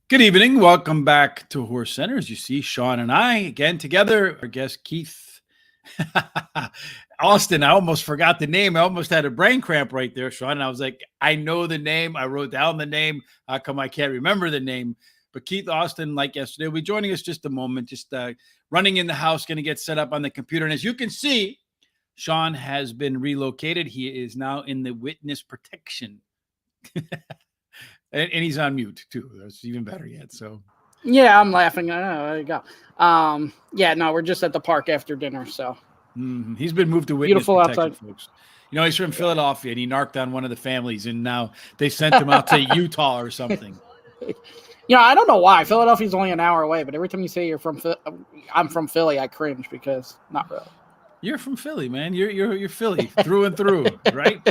Good evening. Welcome back to Horse Center. As you see, Shawn and I again together. Our guest Keith Austin. I almost forgot the name. I almost had a brain cramp right there, Shawn. And I was like, I know the name. I wrote down the name. How come I can't remember the name? But Keith Austin, like yesterday, will be joining us just a moment. Just running in the house, going to get set up on the computer. And as you can see, Shawn has been relocated. He is now in the witness protection. And he's on mute too. That's even better yet. So yeah, I'm laughing. There you go. Yeah, no, we're just at the park after dinner. So he's been moved to witness beautiful protection, outside, folks. You know, he's from Philadelphia, and he narked on one of the families, and now they sent him out to Utah or something. I don't know why. Philadelphia's only an hour away, but every time you say I'm from Philly, I cringe because not really. You're from Philly, man. You're Philly through and through, right?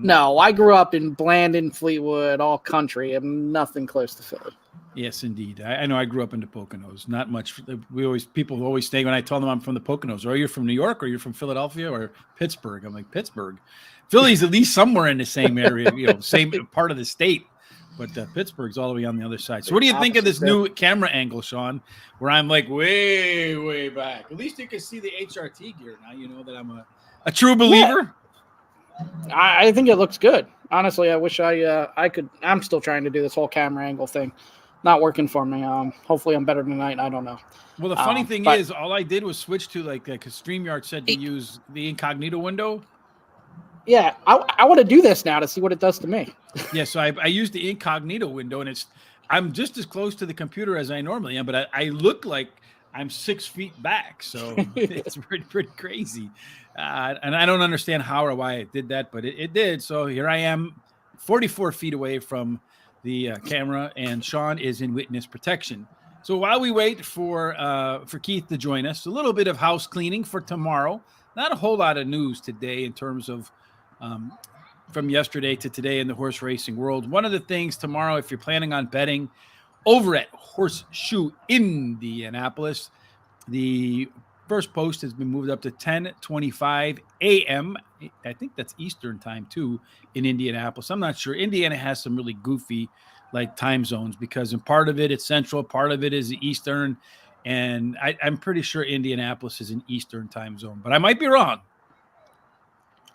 No, I grew up in Blandon, Fleetwood, all country, and nothing close to Philly. Yes, indeed. I know I grew up in the Poconos. Not much. People always say when I tell them I'm from the Poconos, or you're from New York, or you're from Philadelphia, or Pittsburgh. I'm like, Pittsburgh. Philly's at least somewhere in the same area, same part of the state. But Pittsburgh's all the way on the other side. So what do you think of this new camera angle, Shawn, where I'm like way, way back? At least you can see the HRT gear now. You know that I'm a true believer. Yeah. I think it looks good. Honestly, I wish I could. I'm still trying to do this whole camera angle thing. Not working for me. Hopefully I'm better tonight. I don't know. Well, the funny thing is, all I did was switch to like StreamYard said to use the incognito window. Yeah, I want to do this now to see what it does to me. Yeah, so I used the incognito window, and I'm just as close to the computer as I normally am, but I look like I'm 6 feet back, so it's pretty crazy. And I don't understand how or why it did that, but it did. So here I am, 44 feet away from the camera, and Shawn is in witness protection. So while we wait for Keith to join us, a little bit of house cleaning for tomorrow. Not a whole lot of news today in terms of from yesterday to today in the horse racing world. One of the things tomorrow, if you're planning on betting over at Horseshoe, Indianapolis, the first post has been moved up to 10:25 a.m. I think that's Eastern time too in Indianapolis. I'm not sure. Indiana has some really goofy like time zones because in part of it it's Central, part of it is Eastern, and I'm pretty sure Indianapolis is an Eastern time zone, but I might be wrong.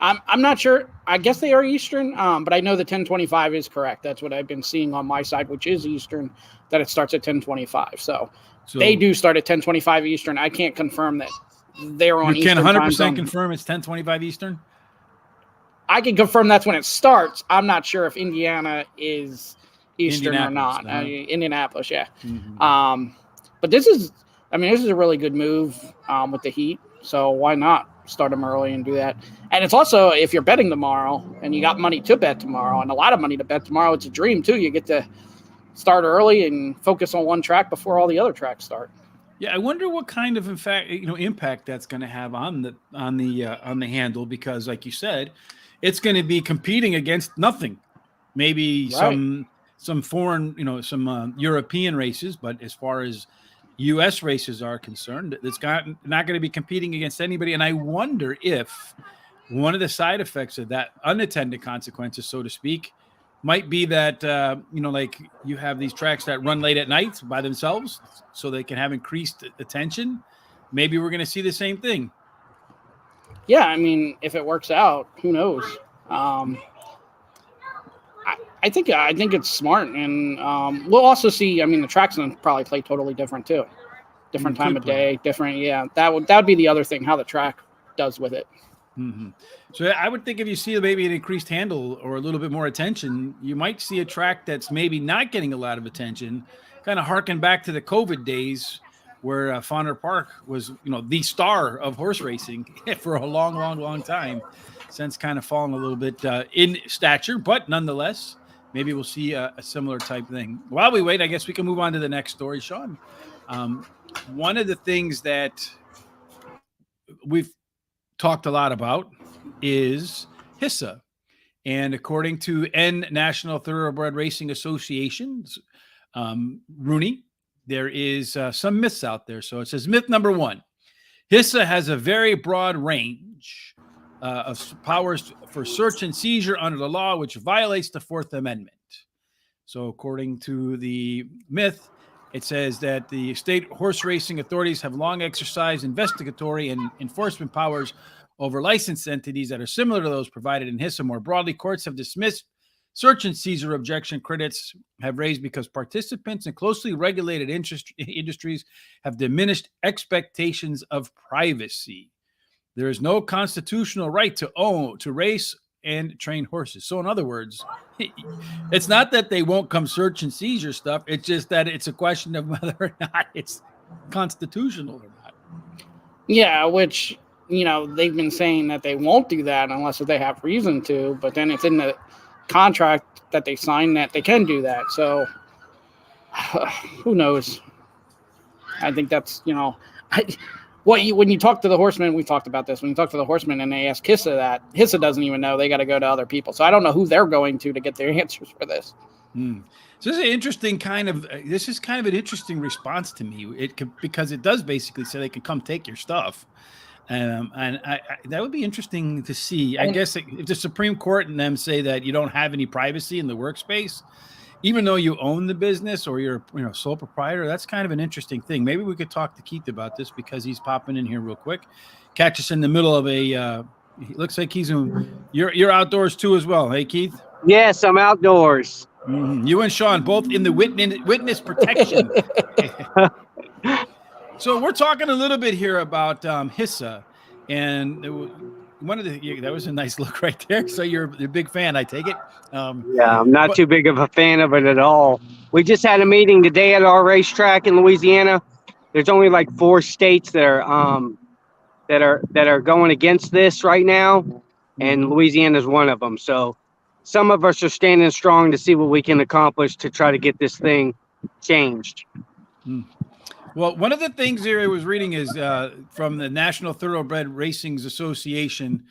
I'm not sure. I guess they are Eastern, but I know the 10:25 is correct. That's what I've been seeing on my side, which is Eastern, that it starts at 10:25. So they do start at 10:25 Eastern. I can't confirm that they're on Eastern. You can 100% confirm it's 10:25 Eastern? I can confirm that's when it starts. I'm not sure if Indiana is Eastern or not. Indianapolis, yeah. Mm-hmm. But this is a really good move with the heat. So why not start them early and do that? And it's also, if you're betting tomorrow and you got money to bet tomorrow and a lot of money to bet tomorrow, it's a dream too. You get to start early and focus on one track before all the other tracks start. Yeah, I wonder what kind of, in fact, impact that's going to have on the handle, because, like you said, it's going to be competing against nothing. Maybe some foreign, some European races, but as far as U.S. races are concerned, it's not going to be competing against anybody. And I wonder if one of the side effects of that, unintended consequences, so to speak, might be that, like you have these tracks that run late at night by themselves so they can have increased attention. Maybe we're going to see the same thing. Yeah, I mean, if it works out, who knows? I think it's smart, and we'll also see. I mean, the tracks will probably play totally different too, different time of day, different. Yeah, that would be the other thing, how the track does with it. Mm-hmm. So I would think if you see maybe an increased handle or a little bit more attention, you might see a track that's maybe not getting a lot of attention, kind of harken back to the COVID days where Fauner Park was, the star of horse racing for a long, long, long time. Since kind of fallen a little bit in stature, but nonetheless, maybe we'll see a similar type thing. While we wait, I guess we can move on to the next story, Shawn. One of the things that we've talked a lot about is HISA. And according to National Thoroughbred Racing Association's Rooney, there is some myths out there. So it says myth number 1, HISA has a very broad range of powers for search and seizure under the law, which violates the Fourth Amendment. So according to the myth, it says that the state horse racing authorities have long exercised investigatory and enforcement powers over licensed entities that are similar to those provided in HISA. More broadly, courts have dismissed search and seizure objection critics have raised because participants in closely regulated industries have diminished expectations of privacy. There is no constitutional right to own, to race, and train horses. So in other words, it's not that they won't come search and seize your stuff. It's just that it's a question of whether or not it's constitutional or not. Yeah, which, they've been saying that they won't do that unless they have reason to, but then it's in the contract that they sign that they can do that. So who knows? I think that's, when you talk to the horsemen, we talked about this. When you talk to the horsemen and they ask HISA that, HISA doesn't even know. They got to go to other people. So I don't know who they're going to get their answers for this. So this is an interesting this is kind of an interesting response to me. Because it does basically say they can come take your stuff. And that would be interesting to see. I guess if the Supreme Court and them say that you don't have any privacy in the workspace, even though you own the business or you're sole proprietor, that's kind of an interesting thing. Maybe we could talk to Keith about this because he's popping in here real quick. Catch us in the middle of a. Looks like you're outdoors too as well. Hey, Keith. Yes, I'm outdoors. Mm-hmm. You and Shawn both in the witness protection. So we're talking a little bit here about HISA, and that was a nice look right there. So you're a big fan, I take it. Yeah, I'm not too big of a fan of it at all. We just had a meeting today at our racetrack in Louisiana. There's only like 4 states that are going against this right now, and Louisiana is one of them. So some of us are standing strong to see what we can accomplish to try to get this thing changed. Well, one of the things here I was reading is from the National Thoroughbred Racing's Association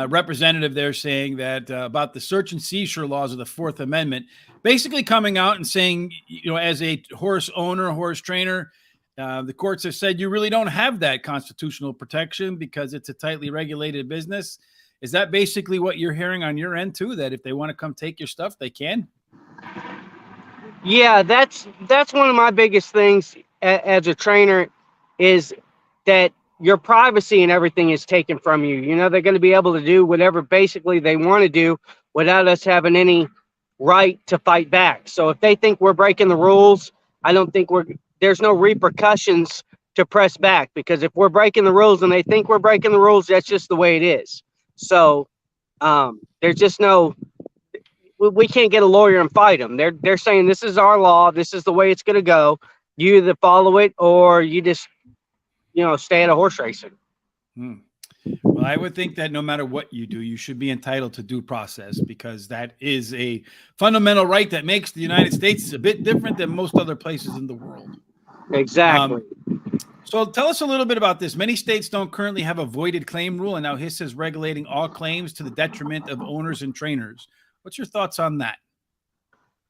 representative there saying that about the search and seizure laws of the Fourth Amendment, basically coming out and saying, as a horse owner, horse trainer, the courts have said you really don't have that constitutional protection because it's a tightly regulated business. Is that basically what you're hearing on your end too, that if they want to come take your stuff, they can? Yeah, that's one of my biggest things as a trainer is that your privacy and everything is taken from you. They're going to be able to do whatever basically they want to do without us having any right to fight back. So if they think we're breaking the rules, I don't think there's no repercussions to press back, because if we're breaking the rules and they think we're breaking the rules, that's just the way it is. So there's just we can't get a lawyer and fight them. They're saying this is our law. This is the way it's going to go. You either follow it or you just, stay out of horse racing. Well, I would think that no matter what you do, you should be entitled to due process, because that is a fundamental right that makes the United States a bit different than most other places in the world. Exactly. So tell us a little bit about this. Many states don't currently have a voided claim rule, and now HISA is regulating all claims to the detriment of owners and trainers. What's your thoughts on that?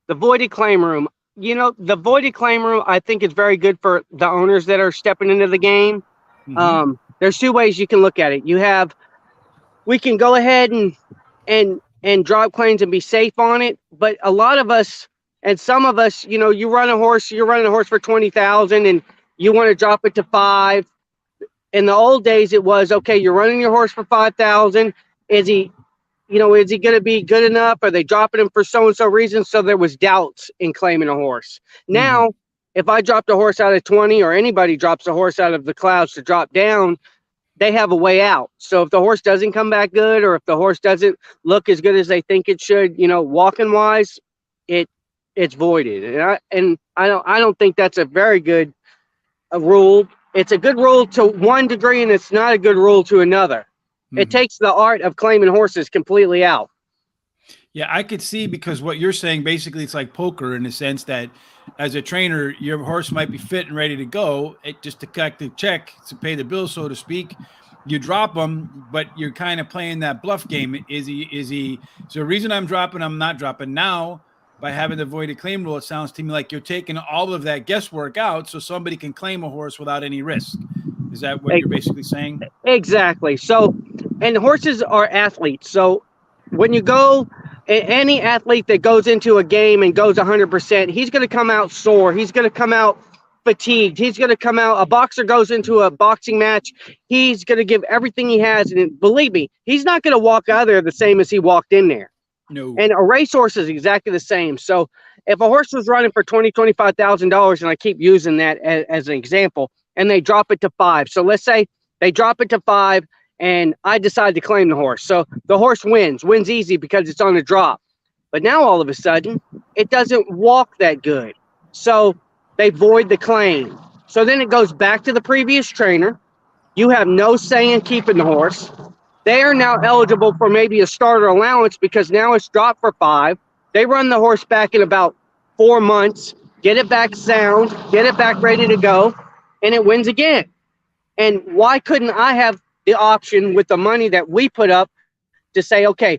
The voided claim room. The voided claim room, I think, is very good for the owners that are stepping into the game. There's 2 ways you can look at it. We can go ahead and drop claims and be safe on it. But a lot of us, and some of us, you're running a horse for 20,000 and you want to drop it to 5. In the old days, it was, okay, you're running your horse for 5,000. Is he going to be good enough? Are they dropping him for so-and-so reason? So there was doubts in claiming a horse. Now, if I dropped a horse out of 20, or anybody drops a horse out of the clouds to drop down, they have a way out. So if the horse doesn't come back good, or if the horse doesn't look as good as they think it should, walking wise, it's voided. And I don't think that's a very good rule. It's a good rule to one degree, and it's not a good rule to another. It takes the art of claiming horses completely out. Yeah, I could see, because what you're saying, basically, it's like poker in the sense that as a trainer, your horse might be fit and ready to go. Just to collect the check, to pay the bill, so to speak. You drop him, but you're kind of playing that bluff game. Is the reason I'm dropping, I'm not dropping. Now, by having the voided claim rule, it sounds to me like you're taking all of that guesswork out so somebody can claim a horse without any risk. Is that what you're basically saying? Exactly. So, and horses are athletes. So when you go any athlete that goes into a game and goes 100%, he's going to come out sore. He's going to come out fatigued. He's going to come out. A boxer goes into a boxing match. He's going to give everything he has. And believe me, he's not going to walk out there the same as he walked in there. No. And a racehorse is exactly the same. So if a horse was running for $25,000, and I keep using that as an example, and they drop it to 5. So let's say they drop it to 5 and I decide to claim the horse. So the horse wins easy because it's on a drop. But now all of a sudden, it doesn't walk that good. So they void the claim. So then it goes back to the previous trainer. You have no say in keeping the horse. They are now eligible for maybe a starter allowance because now it's dropped for 5. They run the horse back in about 4 months, get it back sound, get it back ready to go, and it wins again. And why couldn't I have the option with the money that we put up to say, okay,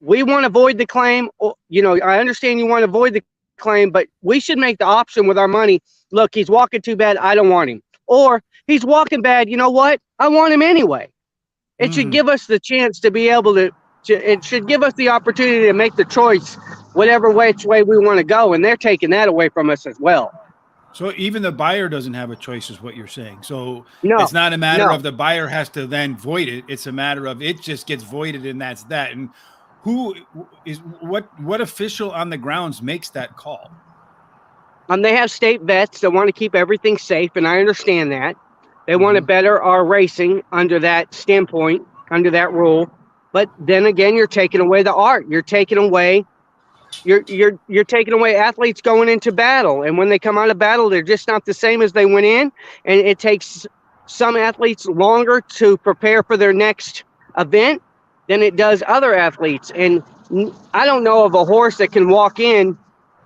we want to void the claim. You know, I understand you want to void the claim, but we should make the option with our money. Look, he's walking too bad. I don't want him. Or he's walking bad. You know what? I want him anyway. It should give us the chance to be able to, it should give us the opportunity to make the choice, whatever which way we want to go. And they're taking that away from us as well. So even the buyer doesn't have a choice is what you're saying. So no, it's not a matter of the buyer has to then void it. It's a matter of it just gets voided and that's that. And who is what official on the grounds makes that call? They have state vets that want to keep everything safe. And I understand that. They want to better our racing under that standpoint, under that rule. But then again, you're taking away the art. You're taking away You're taking away athletes going into battle. And when they come out of battle, they're just not the same as they went in. And it takes some athletes longer to prepare for their next event than it does other athletes. And I don't know of a horse that can walk in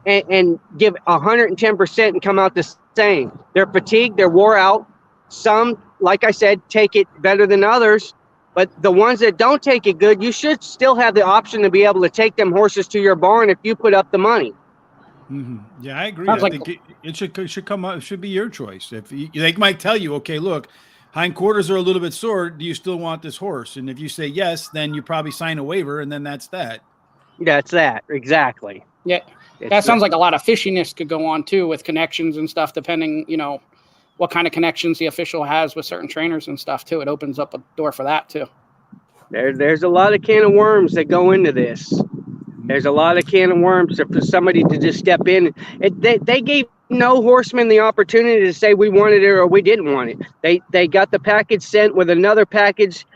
and give 110% and come out the same. They're fatigued, they're wore out. Some, like I said, take it better than others. But the ones that don't take it good, you should still have the option to be able to take them horses to your barn if you put up the money. Yeah, I agree. I think it should come up. It should be your choice. If they might tell you, okay, look, hindquarters are a little bit sore. Do you still want this horse? And if you say yes, then you probably sign a waiver, and then that's that. That's that exactly. Yeah, that sounds like a lot of fishiness could go on too with connections and stuff, depending, you know, what kind of connections the official has with certain trainers and stuff too. It opens up a door for that too. There's a lot of can of worms that go into this. There's a lot of can of worms for somebody to just step in. They gave no horseman the opportunity to say we wanted it or we didn't want it. They got the package sent with another package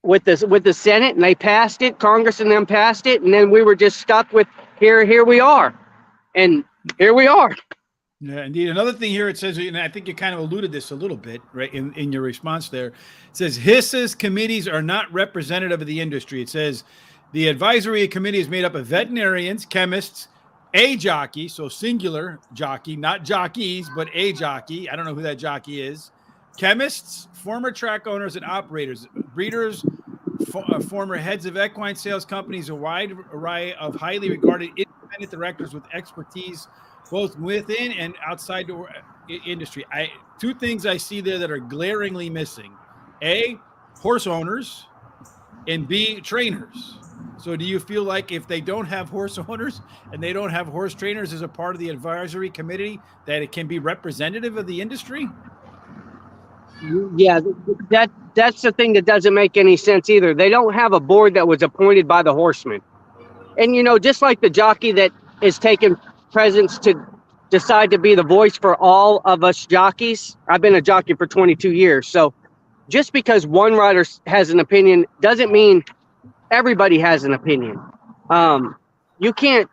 with the Senate, and they passed it. Congress and them passed it, and then we were just stuck with here we are. And here we are. Yeah, indeed. Another thing here, it says, and I think you kind of alluded this a little bit, right, in your response there. It says HISA's committees are not representative of the industry. It says the advisory committee is made up of veterinarians, chemists, a jockey, so singular jockey, not jockeys, but a jockey. I don't know who that jockey is. Chemists, former track owners and operators, breeders, former heads of equine sales companies, a wide array of highly regarded independent directors with expertise both within and outside the industry. Two things I see there that are glaringly missing. A, horse owners, and B, trainers. So do you feel like if they don't have horse owners and they don't have horse trainers as a part of the advisory committee, that it can be representative of the industry? Yeah, that's the thing that doesn't make any sense either. They don't have a board that was appointed by the horsemen. And, you know, just like the jockey that is taking presence to decide to be the voice for all of us jockeys. I've been a jockey for 22 years. So just because one rider has an opinion doesn't mean everybody has an opinion. You can't,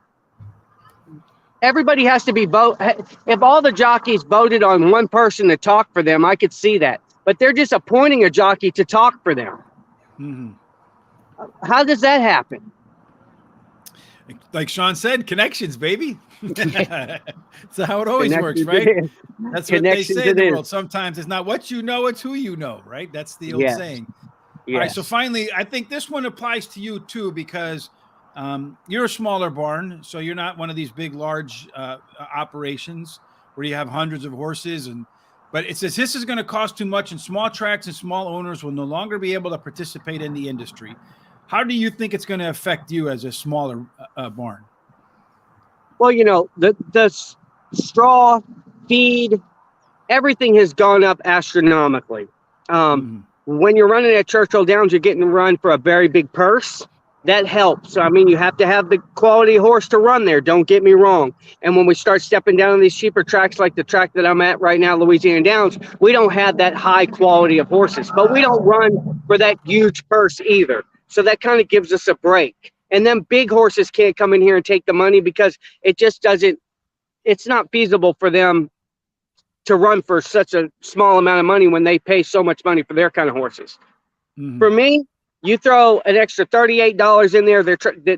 everybody has to be if all the jockeys voted on one person to talk for them, I could see that. But they're just appointing a jockey to talk for them. How does that happen? Like Shawn said, connections, baby. That's how it always works, right? That's what they say in the world. Sometimes it's not what you know, it's who you know, right? That's the old saying. Yes. All right, so finally, I think this one applies to you too, because you're a smaller barn, so you're not one of these big, large operations where you have hundreds of horses. But it says this is going to cost too much, and small tracks and small owners will no longer be able to participate in the industry. How do you think it's going to affect you as a smaller barn? Well, the straw, feed, everything has gone up astronomically. When you're running at Churchill Downs, you're getting run for a very big purse. That helps. I mean, you have to have the quality horse to run there. Don't get me wrong. And when we start stepping down on these cheaper tracks, like the track that I'm at right now, Louisiana Downs, we don't have that high quality of horses, but we don't run for that huge purse either. So that kind of gives us a break. And then big horses can't come in here and take the money because it just doesn't, it's not feasible for them to run for such a small amount of money when they pay so much money for their kind of horses. For me, you throw an extra $38 in there,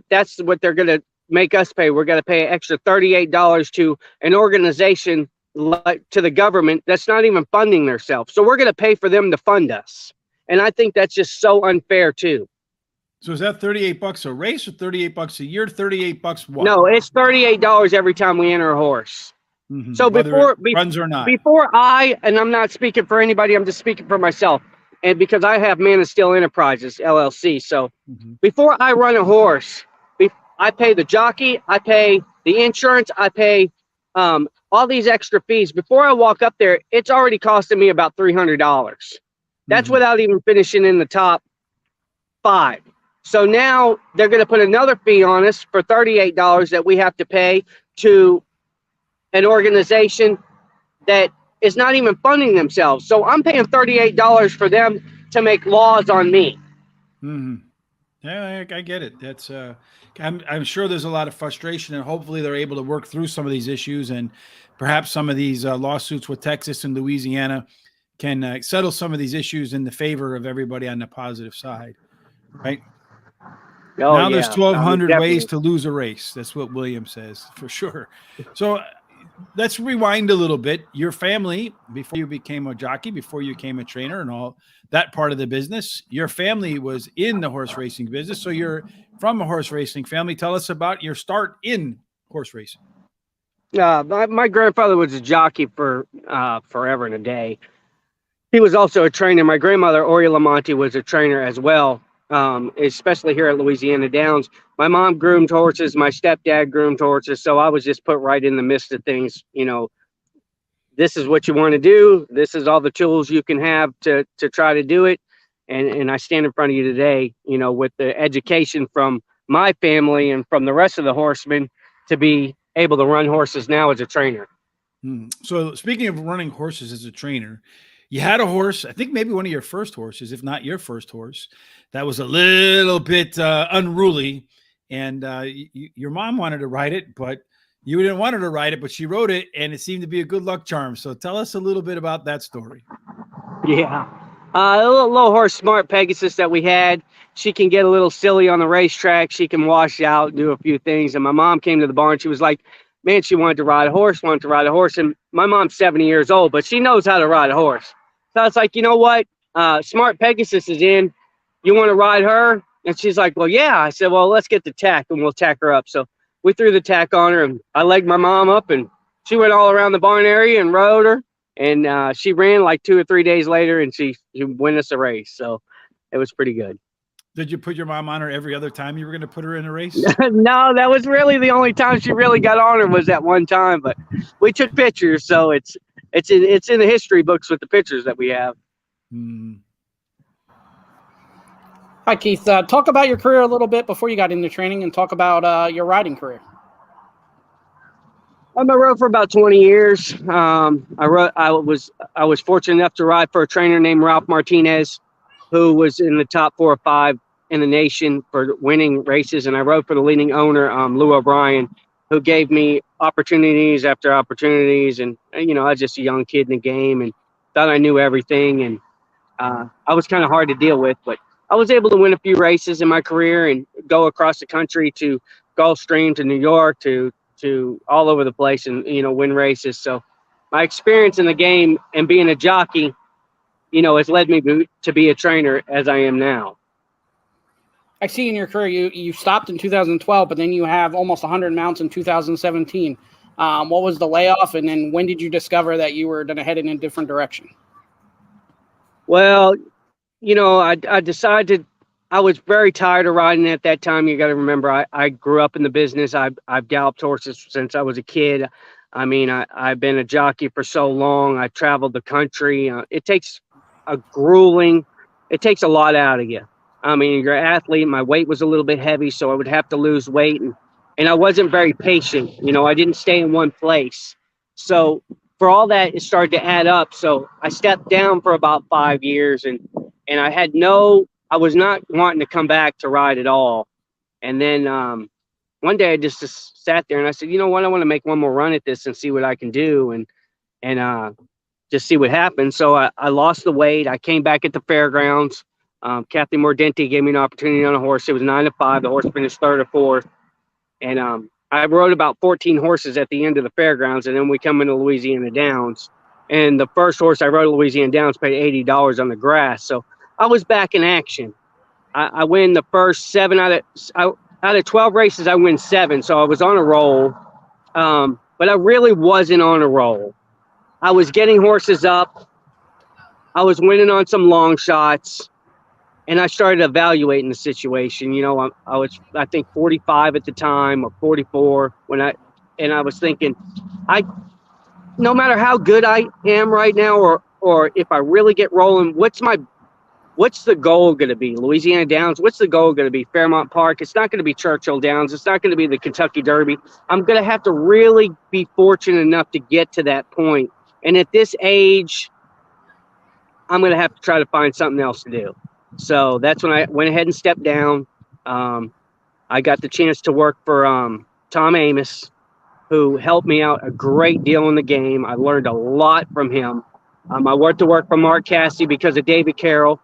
that's what they're going to make us pay. We're going to pay an extra $38 to an organization, to the government, that's not even funding themselves. So we're going to pay for them to fund us. And I think that's just so unfair too. So is that $38 a race or $38 a year? $38 what? No, it's $38 every time we enter a horse. So Whether it runs or not. And I'm not speaking for anybody, I'm just speaking for myself. And because I have Man of Steel Enterprises, LLC. So before I run a horse, I pay the jockey, I pay the insurance, I pay all these extra fees. Before I walk up there, it's already costing me about $300. That's without even finishing in the top 5. So now they're going to put another fee on us for $38 that we have to pay to an organization that is not even funding themselves. So I'm paying $38 for them to make laws on me. Yeah, I get it. That's I'm sure there's a lot of frustration, and hopefully they're able to work through some of these issues, and perhaps some of these lawsuits with Texas and Louisiana can settle some of these issues in the favor of everybody on the positive side, right? Oh, now there's 1,200 definitely ways to lose a race. That's what William says for sure. So let's rewind a little bit. Your family, before you became a jockey, before you became a trainer and all that part of the business, your family was in the horse racing business. So you're from a horse racing family. Tell us about your start in horse racing. My grandfather was a jockey for forever and a day. He was also a trainer. My grandmother, Ori Lamonti, was a trainer as well, especially here at Louisiana Downs. My mom groomed horses. My stepdad groomed horses. So I was just put right in the midst of things. This is what you want to do. This is all the tools you can have to try to do it. And I stand in front of you today, with the education from my family and from the rest of the horsemen to be able to run horses now as a trainer. So speaking of running horses as a trainer, you had a horse, I think maybe one of your first horses, if not your first horse, that was a little bit unruly. And your mom wanted to ride it, but you didn't want her to ride it, but she rode it, and it seemed to be a good luck charm. So tell us a little bit about that story. Yeah. A little horse, Smart Pegasus, that we had. She can get a little silly on the racetrack. She can wash out, do a few things. And my mom came to the barn. She was like, man, she wanted to ride a horse. And my mom's 70 years old, but she knows how to ride a horse. So I was like, you know what? Smart Pegasus is in. You want to ride her? And she's like, well, yeah. I said, well, let's get the tack and we'll tack her up. So we threw the tack on her, and I legged my mom up, and she went all around the barn area and rode her. And she ran like 2 or 3 days later, and she won us a race. So it was pretty good. Did you put your mom on her every other time you were going to put her in a race? No, that was really the only time she really got on her was that one time. But we took pictures, so it's in the history books with the pictures that we have. Hi, Keith. Talk about your career a little bit before you got into training, and talk about your riding career. I rode for about 20 years. I was fortunate enough to ride for a trainer named Ralph Martinez, who was in the top 4 or 5 in the nation for winning races. And I rode for the leading owner, Lou O'Brien, who gave me opportunities after opportunities. And, I was just a young kid in the game and thought I knew everything. And I was kind of hard to deal with, but I was able to win a few races in my career and go across the country to Gulfstream, to New York, to all over the place, and win races. So my experience in the game and being a jockey, has led me to be a trainer as I am now. I see in your career you stopped in 2012, but then you have almost 100 mounts in 2017. What was the layoff, and then when did you discover that you were going to head in a different direction? Well, I decided I was very tired of riding at that time. You got to remember, I grew up in the business. I've galloped horses since I was a kid. I mean, I've been a jockey for so long. I traveled the country. It takes it takes a lot out of you. I mean, you're an athlete. My weight was a little bit heavy, so I would have to lose weight. And I wasn't very patient. You know, I didn't stay in one place. So for all that, it started to add up. So I stepped down for about 5 years, and I was not wanting to come back to ride at all. And then one day I just sat there and I said, you know what, I want to make one more run at this and see what I can do and just see what happens. So I lost the weight. I came back at the fairgrounds. Kathy Mordenti gave me an opportunity on a horse. It was 9-5. The horse finished 3rd or 4th. And I rode about 14 horses at the end of the fairgrounds, and then we come into Louisiana Downs. And the first horse I rode at Louisiana Downs paid $80 on the grass. So I was back in action. I win the first 7 out of 12 races. I win 7, so I was on a roll. But I really wasn't on a roll. I was getting horses up. I was winning on some long shots. And I started evaluating the situation. You know, I was, I think, 45 at the time or 44 and I was thinking, no matter how good I am right now, or if I really get rolling, what's the goal going to be? Louisiana Downs. What's the goal going to be? Fairmont Park. It's not going to be Churchill Downs. It's not going to be the Kentucky Derby. I'm going to have to really be fortunate enough to get to that point. And at this age, I'm going to have to try to find something else to do. So that's when I went ahead and stepped down. I got the chance to work for Tom Amos, who helped me out a great deal in the game. I learned a lot from him. I went to work for Mark Cassidy because of David Carroll.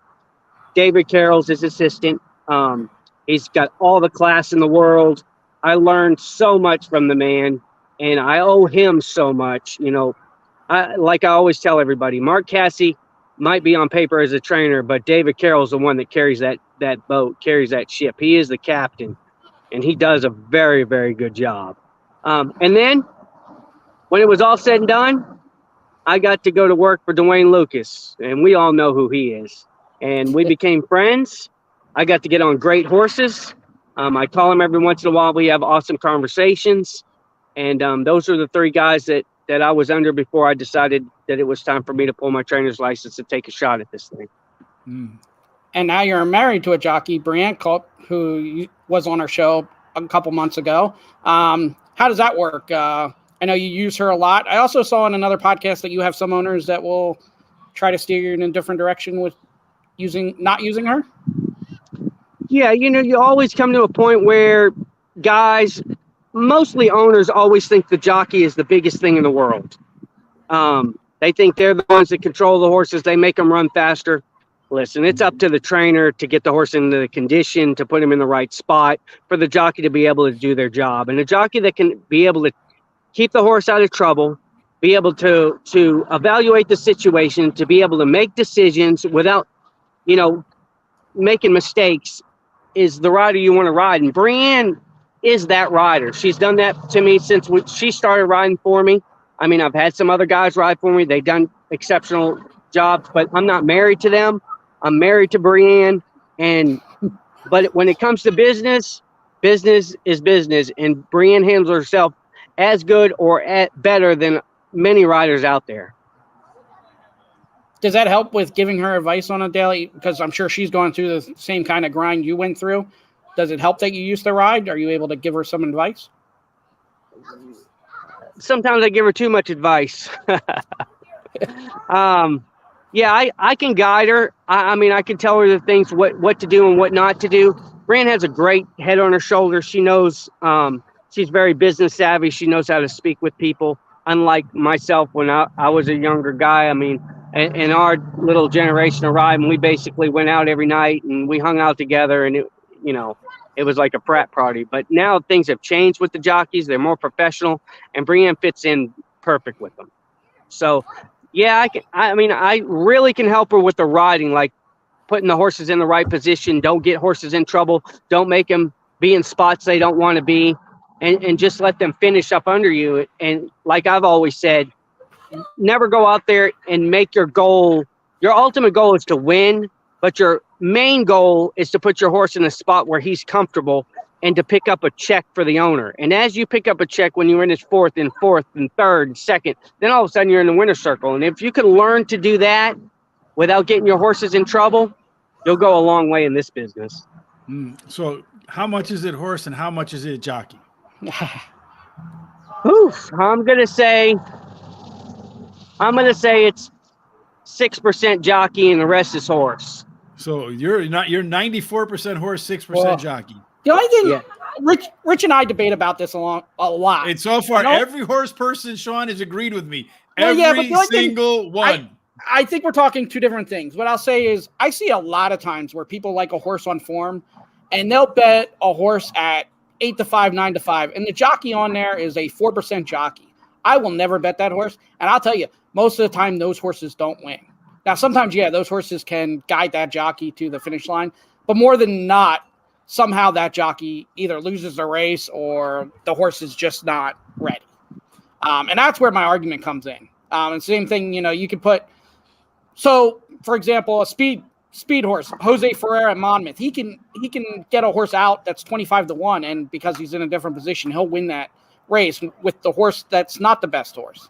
David Carroll's his assistant. He's got all the class in the world. I learned so much from the man, and I owe him so much. You know, like I always tell everybody, Mark Cassidy might be on paper as a trainer, but David Carroll's the one that carries that boat, carries that ship. He is the captain, and he does a very, very good job. And then when it was all said and done, I got to go to work for Dwayne Lucas, and we all know who he is. And we became friends. I got to get on great horses. I call him every once in a while. We have awesome conversations. And those are the 3 guys that I was under before I decided that it was time for me to pull my trainer's license and take a shot at this thing. Mm. And now you're married to a jockey, Brianne Culp, who was on our show a couple months ago. How does that work? I know you use her a lot. I also saw in another podcast that you have some owners that will try to steer you in a different direction with not using her. Yeah, you know, you always come to a point where guys, mostly owners, always think the jockey is the biggest thing in the world. They think they're the ones that control the horses. They make them run faster. Listen, it's up to the trainer to get the horse into the condition, to put him in the right spot, for the jockey to be able to do their job. And a jockey that can be able to keep the horse out of trouble, be able to evaluate the situation, to be able to make decisions without, you know, making mistakes, is the rider you want to ride. And Brianne is that rider. She's done that to me since she started riding for me. I mean, I've had some other guys ride for me. They've done exceptional jobs, but I'm not married to them. I'm married to Brianne. But when it comes to business, business is business. And Brianne handles herself as good or better than many riders out there. Does that help with giving her advice on a daily? Because I'm sure she's going through the same kind of grind you went through. Does it help that you used to ride? Are you able to give her some advice? Sometimes I give her too much advice. Yeah, I can guide her. I mean, I can tell her the things, what to do and what not to do. Brianne has a great head on her shoulders. She knows, she's very business savvy. She knows how to speak with people. Unlike myself, when I was a younger guy, I mean, in our little generation of riding, we basically went out every night and we hung out together, and it was like a frat party. But now things have changed with the jockeys. They're more professional, and Brianne fits in perfect with them. So, yeah, I really can help her with the riding, like putting the horses in the right position. Don't get horses in trouble. Don't make them be in spots they don't want to be, and just let them finish up under you. And like I've always said, never go out there and make your ultimate goal is to win, but your main goal is to put your horse in a spot where he's comfortable and to pick up a check for the owner. And as you pick up a check when you're in his fourth and third and second, then all of a sudden you're in the winner's circle. And if you can learn to do that without getting your horses in trouble, you'll go a long way in this business. So how much is it horse and how much is it jockey? Oof, I'm gonna say it's 6% jockey and the rest is horse. So you're 94% horse, 6% jockey. The only thing Rich and I debate about this a lot. And so far, every horse person, Shawn, has agreed with me. Every single one. I think we're talking two different things. What I'll say is I see a lot of times where people like a horse on form and they'll bet a horse at 8-5, 9-5, and the jockey on there is a 4% jockey. I will never bet that horse. And I'll tell you, most of the time, those horses don't win. Now, sometimes, those horses can guide that jockey to the finish line, but more than not, somehow that jockey either loses the race or the horse is just not ready. And that's where my argument comes in. And same thing, you could put, so for example, a speed horse, Jose Ferrer at Monmouth, he can get a horse out that's 25-1, and because he's in a different position, he'll win that race with the horse that's not the best horse.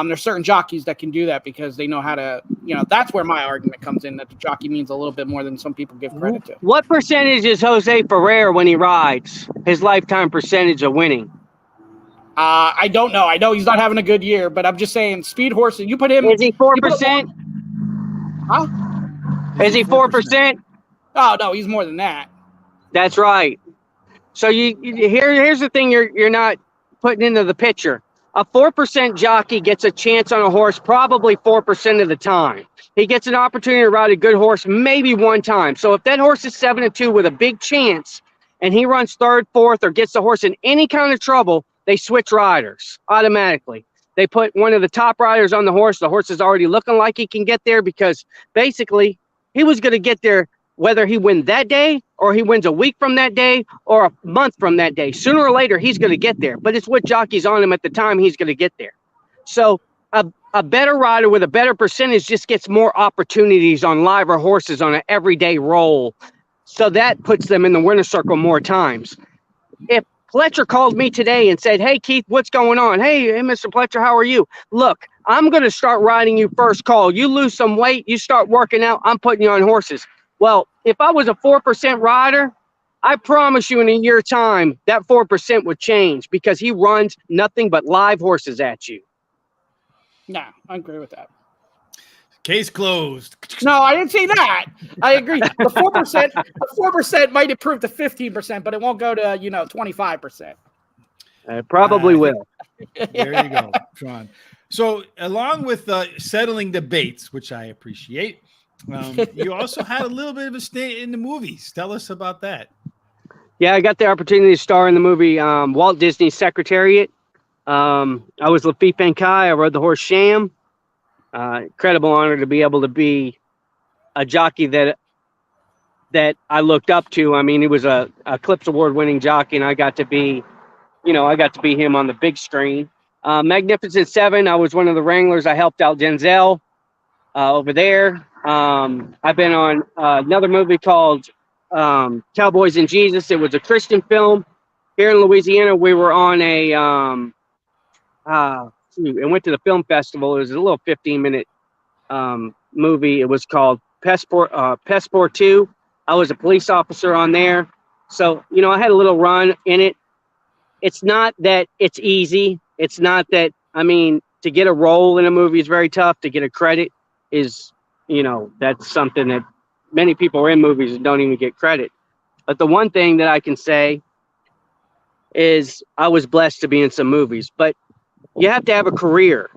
There's certain jockeys that can do that because they know how to, that's where my argument comes in, that the jockey means a little bit more than some people give credit to. What percentage is Jose Ferrer when he rides? His lifetime percentage of winning? I don't know. I know he's not having a good year, but I'm just saying speed horses, you put him. Is he 4%? Huh? Is he 4%? Oh, no, he's more than that. That's right. So here's the thing you're not putting into the picture. A 4% jockey gets a chance on a horse probably 4% of the time. He gets an opportunity to ride a good horse maybe one time. So if that horse is 7-2 with a big chance and he runs third, fourth, or gets the horse in any kind of trouble, they switch riders automatically. They put one of the top riders on the horse. The horse is already looking like he can get there because basically he was going to get there whether he wins that day or he wins a week from that day or a month from that day. Sooner or later, he's going to get there. But it's what jockey's on him at the time he's going to get there. So a better rider with a better percentage just gets more opportunities on liver horses on an everyday roll. So that puts them in the winner's circle more times. If Pletcher called me today and said, "Hey, Keith, what's going on? Hey, Mr. Pletcher, how are you? Look, I'm going to start riding you first call. You lose some weight, you start working out, I'm putting you on horses." Well, if I was a 4% rider, I promise you in a year's time, that 4% would change because he runs nothing but live horses at you. No, I agree with that. Case closed. No, I didn't say that. I agree. The 4% might improve to 15%, but it won't go to 25%. It probably will. There you go, Shawn. So along with settling debates, which I appreciate, you also had a little bit of a stay in the movies. Tell us about that. Yeah, I got the opportunity to star in the movie Walt Disney's Secretariat. I was Lafitte Benkai. I rode the horse Sham. Incredible honor to be able to be a jockey that I looked up to. I mean, he was a Eclipse Award winning jockey, and I got to be him on the big screen. Magnificent Seven, I was one of the wranglers. I helped out Denzel over there. I've been on another movie called Cowboys and Jesus. It was a Christian film. Here in Louisiana, we were on and went to the film festival. It was a little 15-minute movie. It was called Passport 2. I was a police officer on there. So, I had a little run in it. It's not that it's easy. It's not that, to get a role in a movie is very tough. To get a credit is, that's something that many people are in movies and don't even get credit. But the one thing that I can say is I was blessed to be in some movies. But you have to have a career,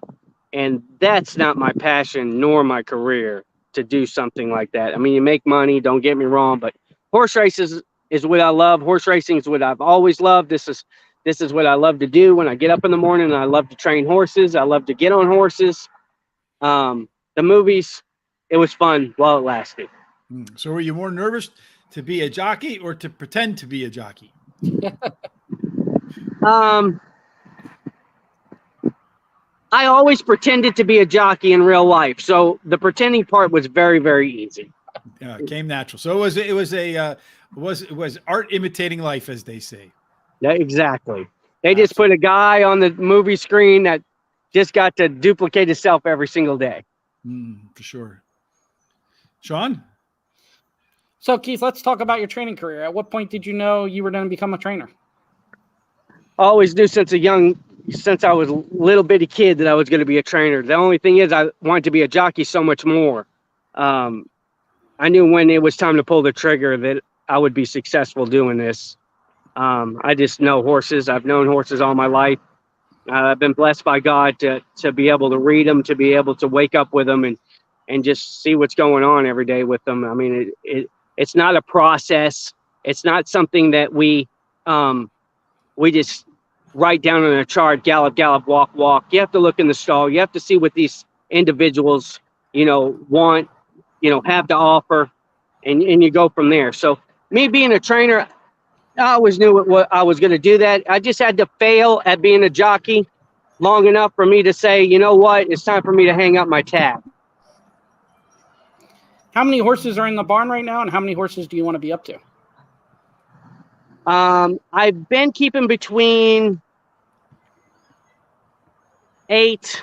and that's not my passion nor my career to do something like that. You make money, don't get me wrong, but horse races is what I love. Horse racing is what I've always loved. This is what I love to do when I get up in the morning. I love to train horses. I love to get on horses. The movies, it was fun while it lasted. So were you more nervous to be a jockey or to pretend to be a jockey? I always pretended to be a jockey in real life. So the pretending part was very, very easy. Came natural. So it was art imitating life, as they say. Yeah, exactly. They just put a guy on the movie screen that just got to duplicate himself every single day. For sure. Shawn? So, Keith, let's talk about your training career. At what point did you know you were going to become a trainer? I always knew since I was a little bitty kid that I was going to be a trainer. The only thing is I wanted to be a jockey so much more. I knew when it was time to pull the trigger that I would be successful doing this. I just know horses. I've known horses all my life. I've been blessed by God to be able to read them, to be able to wake up with them and just see what's going on every day with them. I mean, it's not a process. It's not something that we just write down on a chart, gallop, gallop, walk, walk. You have to look in the stall. You have to see what these individuals, want, have to offer, and you go from there. So me being a trainer, I always knew what I was going to do that. I just had to fail at being a jockey long enough for me to say, you know what, it's time for me to hang up my tab. How many horses are in the barn right now, and how many horses do you want to be up to? I've been keeping between 8,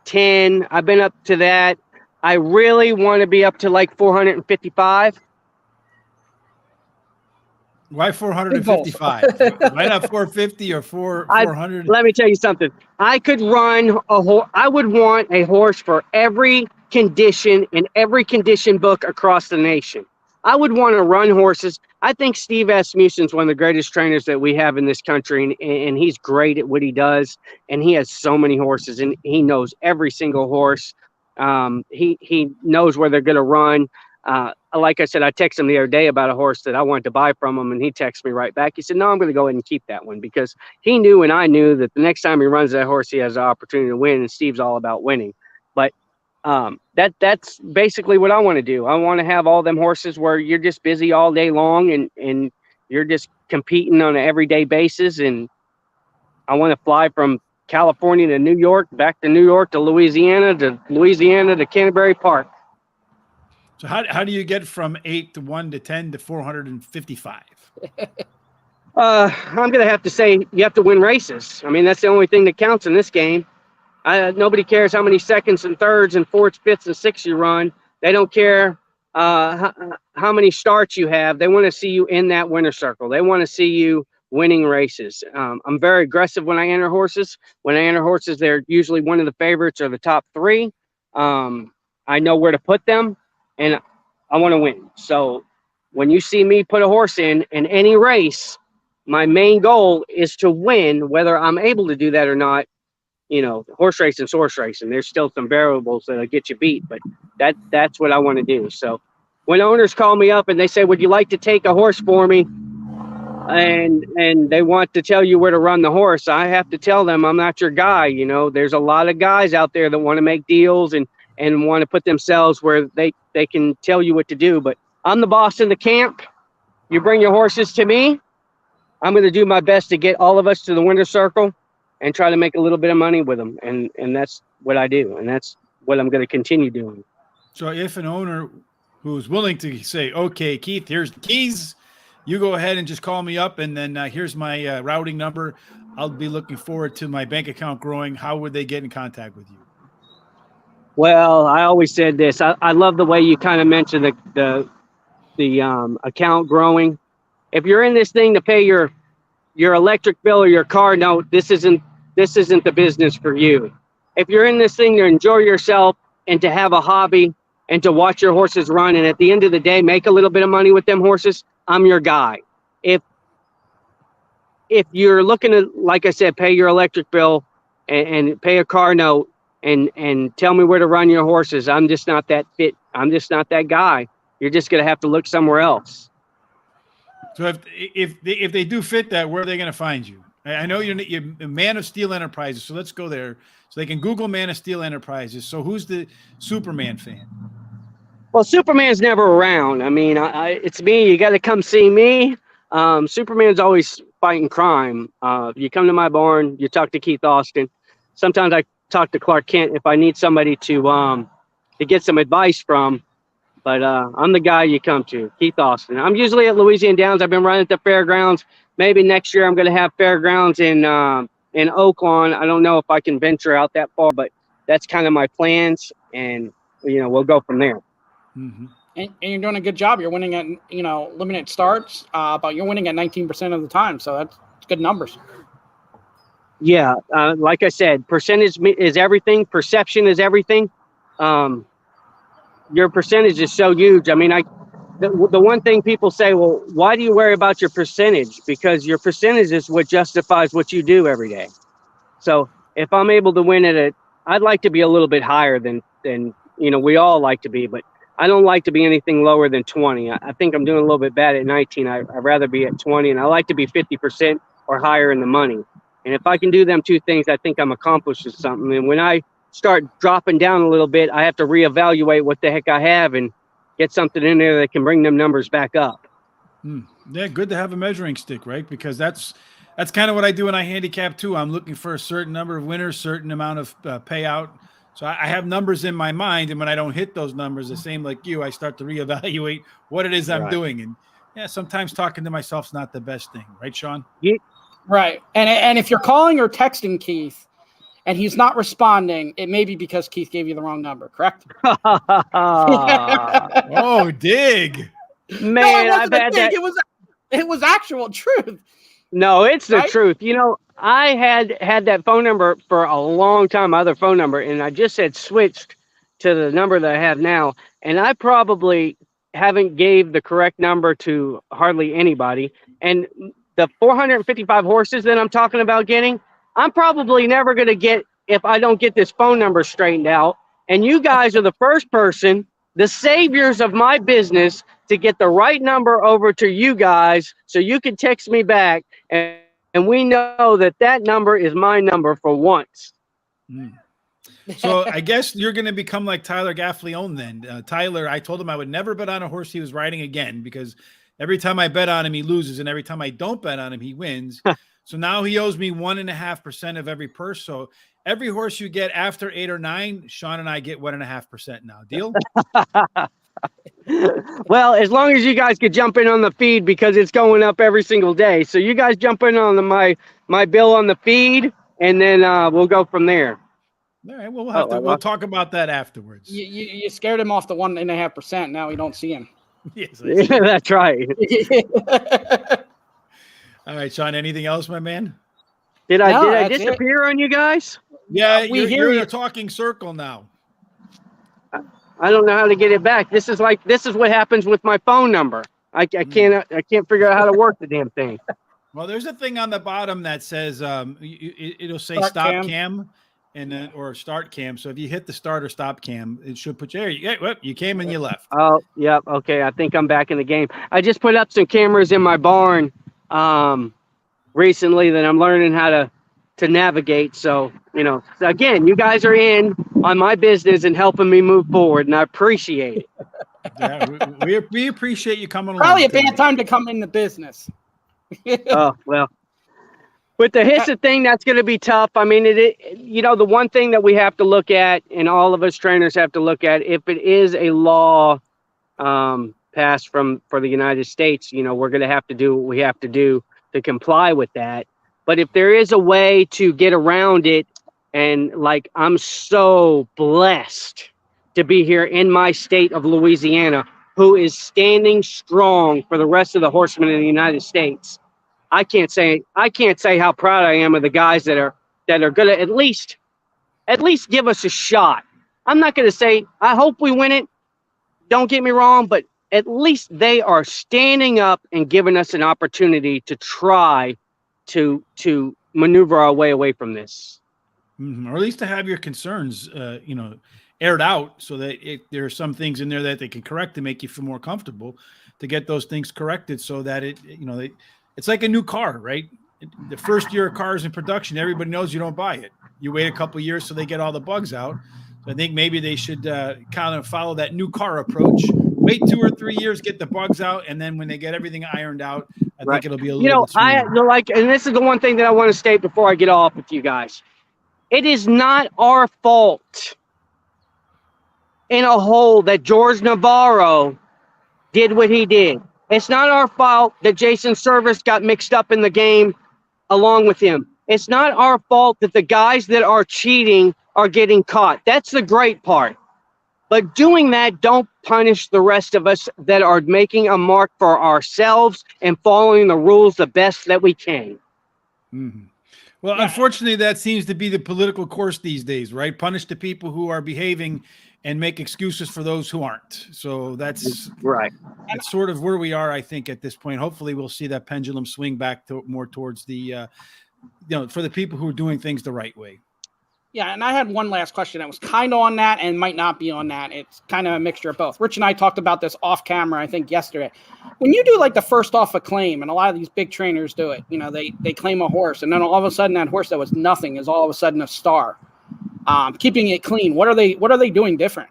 10. I've been up to that. I really want to be up to like 455. Why 455? Why not 450 or 400? Let me tell you something. I could run a horse. I would want a horse for every condition in every condition book across the nation. I would want to run horses. I think Steve Asmussen's one of the greatest trainers that we have in this country, and he's great at what he does. And he has so many horses, and he knows every single horse. He knows where they're going to run. Like I said, I texted him the other day about a horse that I wanted to buy from him, and he texted me right back. He said, no, I'm going to go ahead and keep that one, because he knew and I knew that the next time he runs that horse, he has the opportunity to win, and Steve's all about winning. But that's basically what I want to do. I want to have all them horses where you're just busy all day long and you're just competing on an everyday basis. And I want to fly from California to New York, back to New York to Louisiana to Canterbury Park. So how do you get from 8 to 1 to 10 to 455? I'm going to have to say you have to win races. I mean, that's the only thing that counts in this game. Nobody cares how many seconds and thirds and fourths, fifths, and sixths you run. They don't care how many starts you have. They want to see you in that winner's circle. They want to see you winning races. I'm very aggressive when I enter horses. When I enter horses, they're usually one of the favorites or the top 3. I know where to put them, and I want to win. So when you see me put a horse in any race, my main goal is to win, whether I'm able to do that or not. Horse racing, horse racing. There's still some variables that'll get you beat, but that's what I want to do. So when owners call me up and they say, would you like to take a horse for me? And they want to tell you where to run the horse, I have to tell them I'm not your guy. There's a lot of guys out there that want to make deals and want to put themselves where they can tell you what to do. But I'm the boss in the camp. You bring your horses to me. I'm going to do my best to get all of us to the winner's circle and try to make a little bit of money with them. And that's what I do. And that's what I'm going to continue doing. So if an owner who's willing to say, okay, Keith, here's the keys, you go ahead and just call me up, and then here's my routing number. I'll be looking forward to my bank account growing. How would they get in contact with you? Well, I always said this. I love the way you kind of mentioned the account growing. If you're in this thing to pay your electric bill or your car note, this isn't the business for you. If you're in this thing to enjoy yourself and to have a hobby and to watch your horses run, and at the end of the day make a little bit of money with them horses, I'm your guy. If you're looking to, like I said, pay your electric bill and pay a car note and tell me where to run your horses, I'm just not that fit. I'm just not that guy. You're just going to have to look somewhere else. So if they do fit that, where are they going to find you? I know you're Man of Steel Enterprises, so let's go there. So they can Google Man of Steel Enterprises. So who's the Superman fan? Well, Superman's never around. I mean, it's me. You got to come see me. Superman's always fighting crime. You come to my barn, you talk to Keith Austin. Sometimes I talk to Clark Kent if I need somebody to to get some advice from. But I'm the guy you come to, Keith Austin. I'm usually at Louisiana Downs. I've been running at the fairgrounds. Maybe next year I'm going to have fairgrounds in Oaklawn. I don't know if I can venture out that far, but that's kind of my plans, and we'll go from there. Mm-hmm. And you're doing a good job. You're winning at limited starts, but you're winning at 19% of the time, so that's good numbers. Yeah, like I said, percentage is everything. Perception is everything. Your percentage is so huge. I mean, the one thing people say, well, why do you worry about your percentage? Because your percentage is what justifies what you do every day. So if I'm able to win at it, I'd like to be a little bit higher than we all like to be, but I don't like to be anything lower than 20. I think I'm doing a little bit bad at 19. I'd rather be at 20, and I like to be 50% or higher in the money. And if I can do them two things, I think I'm accomplishing something. And when I start dropping down a little bit, I have to reevaluate what the heck I have and get something in there that can bring them numbers back up. Yeah, good to have a measuring stick, right? Because that's kind of what I do when I handicap too. I'm looking for a certain number of winners, certain amount of payout. So I have numbers in my mind, and when I don't hit those numbers, the same like you, I start to reevaluate what it is I'm doing. And yeah, sometimes talking to myself is not the best thing, right, Shawn? Yeah. Right. And if you're calling or texting Keith and he's not responding, it may be because Keith gave you the wrong number, correct? Oh, dig. Man, no, I've had that. It was actual truth. No, it's the truth. I had that phone number for a long time, my other phone number, and I just had switched to the number that I have now. And I probably haven't gave the correct number to hardly anybody. And the 455 horses that I'm talking about getting, I'm probably never going to get if I don't get this phone number straightened out. And you guys are the first person, the saviors of my business, to get the right number over to you guys so you can text me back. And we know that number is my number for once. So I guess you're going to become like Tyler Gaffleone then. Tyler, I told him I would never bet on a horse he was riding again, because every time I bet on him, he loses. And every time I don't bet on him, he wins. So now he owes me 1.5% of every purse. So every horse you get after 8 or 9, Shawn and I get 1.5% now. Deal? Well, as long as you guys could jump in on the feed, because it's going up every single day. So you guys jump in on my bill on the feed, and then we'll go from there. All right. Well, we'll talk about that afterwards. You scared him off the 1.5%. Now we don't see him. Yes, that's right. All right, Shawn, anything else, my man? Did I disappear on you guys? Yeah, you're in a talking circle now. I don't know how to get it back. This is what happens with my phone number. I can't figure out how to work the damn thing. Well, there's a thing on the bottom that says it'll say stop cam and then or start cam. So if you hit the start or stop cam, it should put you there. You came and you left. Oh, yep. Okay, I think I'm back in the game. I just put up some cameras in my barn recently that I'm learning how to navigate. So, again, you guys are in on my business and helping me move forward, and I appreciate it. Yeah, we appreciate you coming along. Probably a bad time to come in the business. Oh, well. With the HISA thing, that's going to be tough. I mean, the one thing that we have to look at, and all of us trainers have to look at, if it is a law passed for the United States, we're going to have to do what we have to do to comply with that. But if there is a way to get around it, and I'm so blessed to be here in my state of Louisiana, who is standing strong for the rest of the horsemen in the United States. I can't say how proud I am of the guys that are going to at least give us a shot. I'm not going to say I hope we win it. Don't get me wrong, but at least they are standing up and giving us an opportunity to try to maneuver our way away from this. Mm-hmm. Or at least to have your concerns, aired out, so that there are some things in there that they can correct to make you feel more comfortable, to get those things corrected, so that it's like a new car, right? The first year a car is in production, everybody knows you don't buy it. You wait a couple of years so they get all the bugs out. So I think maybe they should kind of follow that new car approach. Wait 2 or 3 years, get the bugs out, and then when they get everything ironed out, I think it'll be a little bit smoother. And this is the one thing that I want to state before I get off with you guys. It is not our fault in a hole that George Navarro did what he did. It's not our fault that Jason Service got mixed up in the game along with him. It's not our fault that the guys that are cheating are getting caught. That's the great part. But doing that, don't punish the rest of us that are making a mark for ourselves and following the rules the best that we can. Mm-hmm. Well, unfortunately, that seems to be the political course these days, right? Punish the people who are behaving and make excuses for those who aren't. So that's right. That's sort of where we are, I think, at this point. Hopefully, we'll see that pendulum swing back to more towards the, for the people who are doing things the right way. Yeah, and I had one last question that was kind of on that and might not be on that. It's kind of a mixture of both. Rich and I talked about this off camera, I think, yesterday. When you do like the first off a claim, and a lot of these big trainers do it, they claim a horse, and then all of a sudden that horse that was nothing is all of a sudden a star. Keeping it clean. What are they doing different?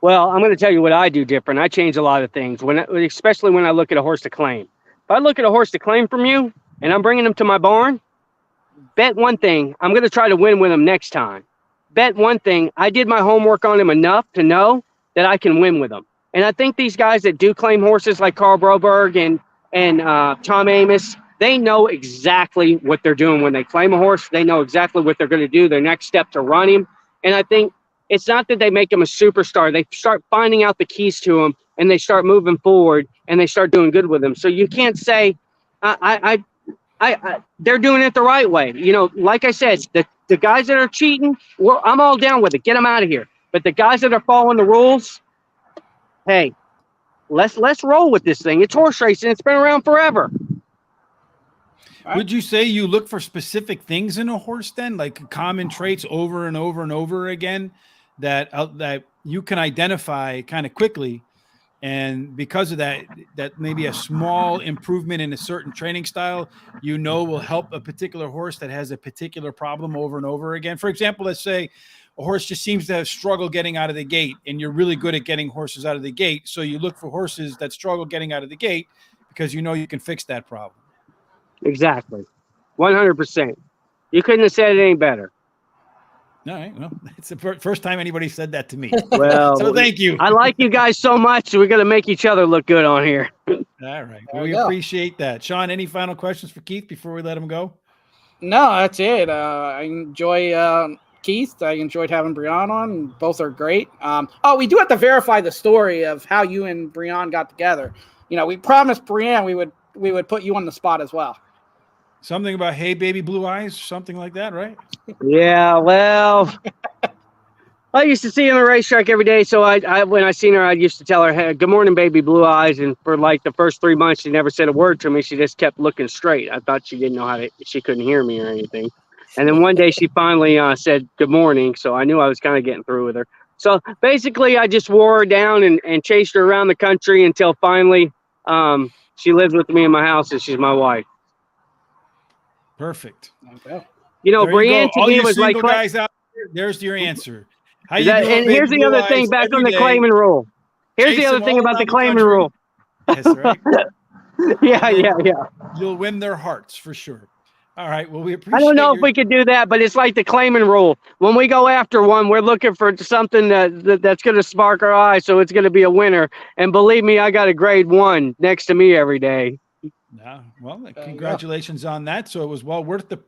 Well, I'm going to tell you what I do different. I change a lot of things, especially when I look at a horse to claim. If I look at a horse to claim from you and I'm bringing him to my barn, bet one thing, I'm going to try to win with him next time. Bet one thing, I did my homework on him enough to know that I can win with him. And I think these guys that do claim horses like Carl Broberg and Tom Amos, they know exactly what they're doing when they claim a horse. They know exactly what they're going to do, their next step to run him. And I think it's not that they make him a superstar. They start finding out the keys to him, and they start moving forward, and they start doing good with him. So you can't say they're doing it the right way. Like I said, the guys that are cheating, I'm all down with it. Get them out of here. But the guys that are following the rules, hey, let's roll with this thing. It's horse racing. It's been around forever. Would you say you look for specific things in a horse then, like common traits over and over and over again that you can identify kind of quickly, and because of that maybe a small improvement in a certain training style will help a particular horse that has a particular problem over and over again? For example, let's say a horse just seems to have struggle getting out of the gate, and you're really good at getting horses out of the gate, so you look for horses that struggle getting out of the gate because you can fix that problem. Exactly. 100%. You couldn't have said it any better. All right. Well, it's the first time anybody said that to me. Well, so thank you. I like you guys so much. So we're going to make each other look good on here. All right. We appreciate that. Shawn, any final questions for Keith before we let him go? No, that's it. I enjoy Keith. I enjoyed having Brian on. Both are great. We do have to verify the story of how you and Brian got together. We promised Brian we would put you on the spot as well. Something about "Hey Baby Blue Eyes," something like that, right? Yeah, well, I used to see her on the racetrack every day. So I when I seen her, I used to tell her, "Hey, good morning, baby blue eyes." And for like the first 3 months, she never said a word to me. She just kept looking straight. I thought she didn't know she couldn't hear me or anything. And then one day she finally said good morning. So I knew I was kind of getting through with her. So basically, I just wore her down and chased her around the country until finally she lives with me in my house and she's my wife. Perfect. Okay. Brienne to me was like guys out there, there's your answer. How you doing, and here's the other thing back on the claiming rule. Here's the other thing about the claiming rule. That's right. Yeah. You'll win their hearts for sure. All right. Well, we appreciate. I don't know if we could do that, but it's like the claiming rule. When we go after one, we're looking for something that's going to spark our eye, so it's going to be a winner. And believe me, I got a grade 1 next to me every day. Yeah. Well, congratulations on that. So it was well worth the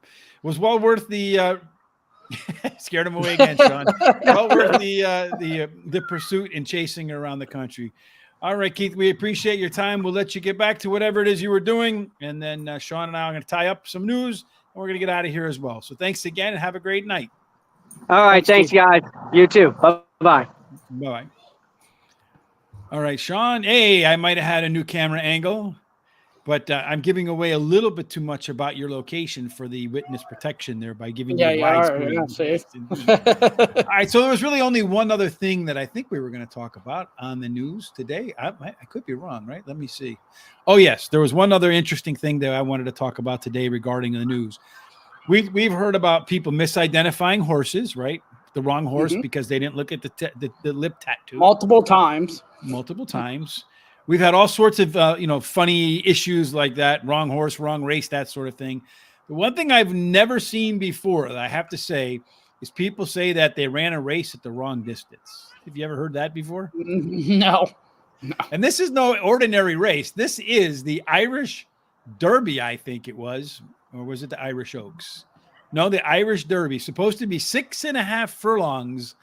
scared him away again, Shawn. Well worth the pursuit and chasing around the country. All right, Keith, we appreciate your time. We'll let you get back to whatever it is you were doing. And then Shawn and I are going to tie up some news, and we're going to get out of here as well. So thanks again, and have a great night. All right. Thanks guys. You too. Bye-bye. Bye-bye. All right, Shawn. Hey, I might have had a new camera angle, but I'm giving away a little bit too much about your location for the witness protection there by giving you widescreen. All right, so there was really only one other thing that I think we were going to talk about on the news today. I could be wrong, right? Let me see. Oh, yes, there was one other interesting thing that I wanted to talk about today regarding the news. We've heard about people misidentifying horses, right? The wrong horse because they didn't look at the lip tattoo. Multiple times. We've had all sorts of, funny issues like that, wrong horse, wrong race, that sort of thing. The one thing I've never seen before that I have to say is people say that they ran a race at the wrong distance. Have you ever heard that before? No. And this is no ordinary race. This is the Irish Derby, I think it was. Or was it the Irish Oaks? No, the Irish Derby. Supposed to be 6.5 furlongs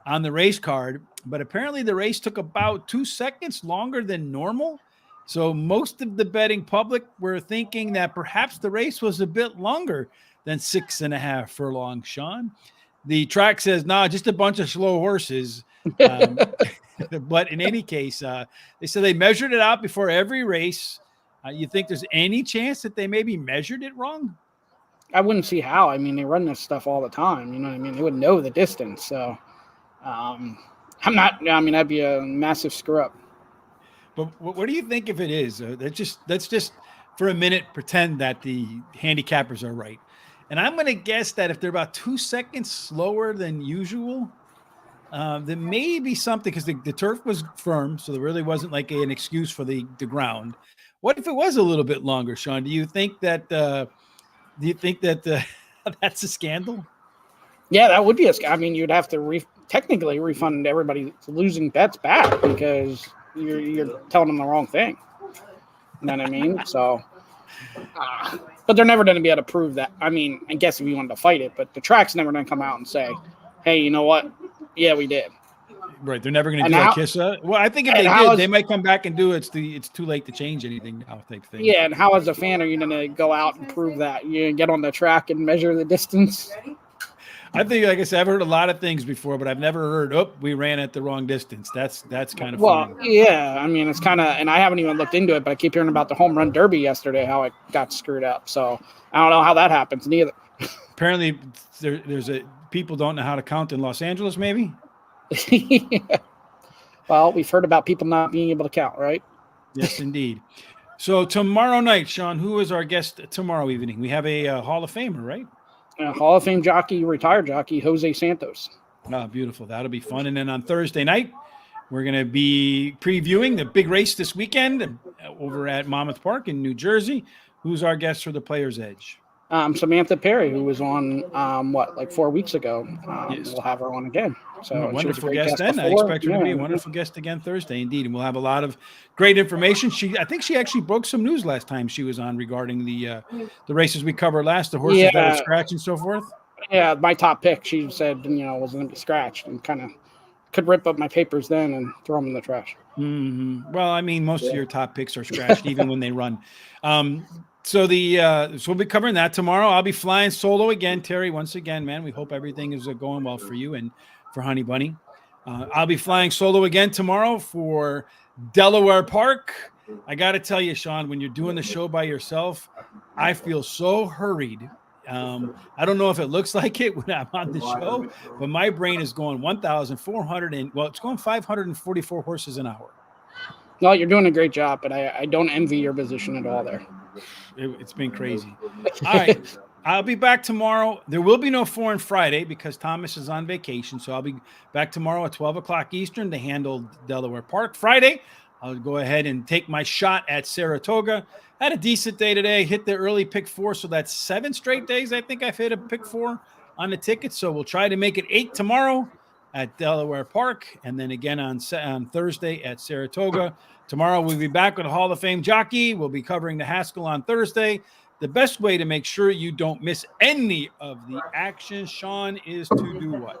on the race card. But apparently the race took about 2 seconds longer than normal. So most of the betting public were thinking that perhaps the race was a bit longer than 6.5 furlongs, Shawn. The track says, nah, just a bunch of slow horses. But in any case, they said they measured it out before every race. You think there's any chance that they maybe measured it wrong? I wouldn't see how. I mean, they run this stuff all the time. You know what I mean? They would know the distance. So that'd be a massive screw up. But what do you think if it is? Let's just for a minute pretend that the handicappers are right. And I'm going to guess that if they're about 2 seconds slower than usual, there may be something, because the turf was firm, so there really wasn't like an excuse for the ground. What if it was a little bit longer, Shawn? Do you think that that's a scandal? Yeah, that would be I mean, you'd have to technically refund everybody losing bets back because you're telling them the wrong thing. You know what I mean? So, but they're never going to be able to prove that. I mean, I guess if you wanted to fight it, but the track's never going to come out and say, hey, you know what? Yeah, we did. Right. They're never going to do like HISA. Well, I think if they did, they might come back and do it. It's too late to change anything now type thing. Yeah, and how as a fan are you going to go out and prove that? You get on the track and measure the distance? I think, like I said, I've heard a lot of things before, but I've never heard, we ran at the wrong distance. That's kind of funny. Yeah. I mean, it's kind of, and I haven't even looked into it, but I keep hearing about the home run derby yesterday, how it got screwed up. So I don't know how that happens neither. Apparently, people don't know how to count in Los Angeles, maybe? Yeah. Well, we've heard about people not being able to count, right? Yes, indeed. So tomorrow night, Shawn, who is our guest tomorrow evening? We have a Hall of Famer, right? Hall of Fame jockey, retired jockey, Jose Santos. Oh, beautiful. That'll be fun. And then on Thursday night, we're going to be previewing the big race this weekend over at Monmouth Park in New Jersey. Who's our guest for the Player's Edge? Samantha Perry, who was on, 4 weeks ago. Yes. We'll have her on again. So wonderful guest then. I expect her to be a wonderful guest again Thursday, indeed. And we'll have a lot of great information. I think she actually broke some news last time she was on regarding the races we covered last, the horses that were scratched and so forth. Yeah, my top pick, she said, was going to be scratched, and kind of could rip up my papers then and throw them in the trash. Mm-hmm. Well, I mean, most of your top picks are scratched, even when they run. So we'll be covering that tomorrow. I'll be flying solo again, Terry. Once again, man, we hope everything is going well for you and for Honey Bunny. I'll be flying solo again tomorrow for Delaware Park. I got to tell you, Shawn, when you're doing the show by yourself, I feel so hurried. I don't know if it looks like it when I'm on the show, but my brain is going 1,400 it's going 544 horses an hour. Well, you're doing a great job, but I don't envy your position at all there. It's been crazy. All right. I'll be back tomorrow. There will be no Foreign Friday because Thomas is on vacation. So I'll be back tomorrow at 12 o'clock Eastern to handle Delaware Park. Friday, I'll go ahead and take my shot at Saratoga. Had a decent day today. Hit the early pick 4. So that's 7 straight days. I think I've hit a pick 4 on the ticket. So we'll try to make it 8 tomorrow at Delaware Park. And then again on Thursday at Saratoga. Tomorrow we'll be back with a Hall of Fame jockey. We'll be covering the Haskell on Thursday. The best way to make sure you don't miss any of the action, Shawn, is to do what?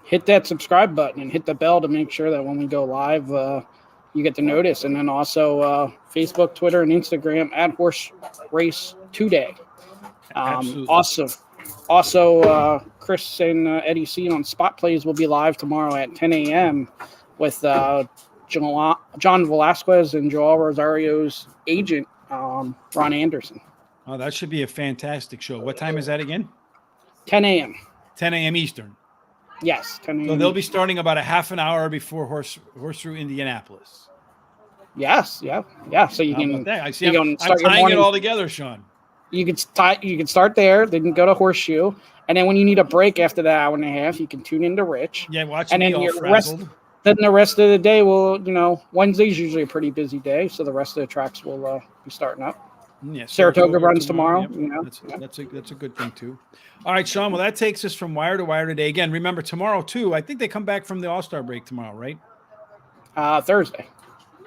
Hit that subscribe button and hit the bell to make sure that when we go live, you get the notice. And then also Facebook, Twitter, and Instagram at Horse Race Today. Also, Chris and Eddie C on Spot Plays will be live tomorrow at 10 a.m. with John Velasquez and Joel Rosario's agent, Ron Anderson. Oh, that should be a fantastic show. What time is that again? 10 a.m. 10 a.m. Eastern. Yes, 10 a.m. So they'll be starting about a half an hour before Horseshoe, Indianapolis. Yes, yeah. So you can. I see. I'm tying it all together, Shawn. You can start there, then go to Horseshoe, and then when you need a break after that hour and a half, you can tune into Rich. Yeah, watch and me then all frazzled. Then the rest of the day will, Wednesday's usually a pretty busy day, so the rest of the tracks will be starting up. Yeah, Saratoga runs tomorrow. Yep. You know? That's a good thing too. All right, Shawn. Well, that takes us from wire to wire today. Again, remember tomorrow too. I think they come back from the All-Star break tomorrow, right? Thursday.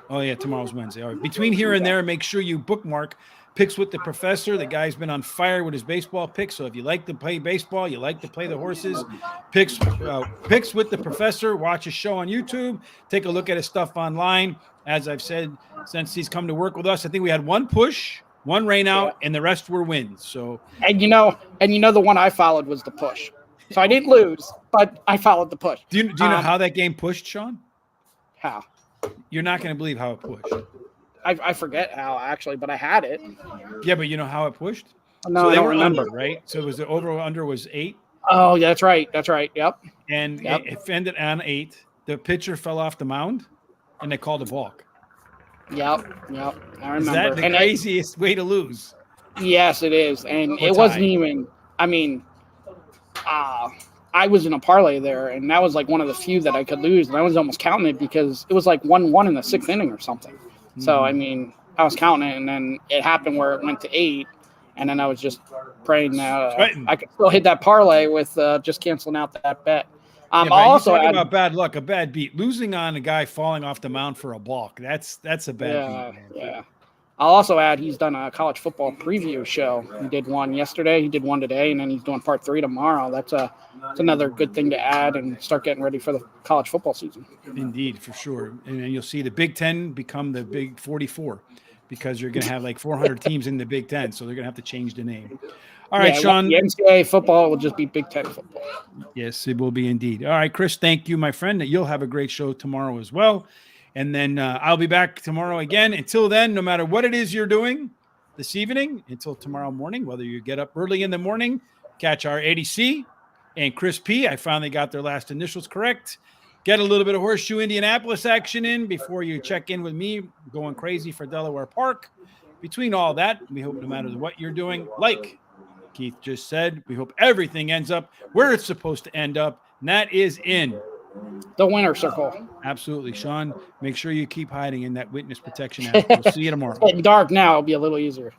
Oh yeah, tomorrow's Wednesday. All right. Between here and there, make sure you bookmark Picks with the Professor. The guy's been on fire with his baseball picks. So if you like to play baseball, you like to play the horses, picks with the Professor. Watch his show on YouTube. Take a look at his stuff online. As I've said, since he's come to work with us, I think we had one push, one rain out, and the rest were wins. So and you know the one I followed was the push. So I didn't lose, but I followed the push. Do you know how that game pushed, Shawn? How? You're not going to believe how it pushed. I forget how actually, but I had it. Yeah, but you know how it pushed? No, so I they don't were remember. under, right? So it was the over under was 8. Oh, yeah, that's right. That's right. Yep. And it ended on 8. The pitcher fell off the mound, and they called a balk. Yep. I remember. Is that the craziest way to lose? Yes, it is. And it wasn't even. I mean, I was in a parlay there, and that was like one of the few that I could lose, and I was almost counting it because it was like 1-1 in the 6th inning or something. So, I mean, I was counting it, and then it happened where it went to 8, and then I was just praying that I could still hit that parlay with just canceling out that bet. Also, about bad luck, a bad beat. Losing on a guy falling off the mound for a balk, that's a bad beat, man. Yeah. I'll also add he's done a college football preview show. He did one yesterday, he did one today, and then he's doing part 3 tomorrow. That's another good thing to add and start getting ready for the college football season. Indeed, for sure. And then you'll see the Big Ten become the Big 44 because you're going to have like 400 teams in the Big Ten, so they're going to have to change the name. All right, Shawn. The NCAA football will just be Big Ten football. Yes, it will be indeed. All right, Chris, thank you, my friend. You'll have a great show tomorrow as well. And then I'll be back tomorrow again. Until then, no matter what it is you're doing this evening, until tomorrow morning, whether you get up early in the morning, catch our ADC and Chris P. I finally got their last initials correct. Get a little bit of Horseshoe Indianapolis action in before you check in with me, going crazy for Delaware Park. Between all that, we hope no matter what you're doing, like Keith just said, we hope everything ends up where it's supposed to end up, and that is in the winner circle. Absolutely. Shawn, make sure you keep hiding in that witness protection app. We'll see you tomorrow. It's getting dark now. It'll be a little easier.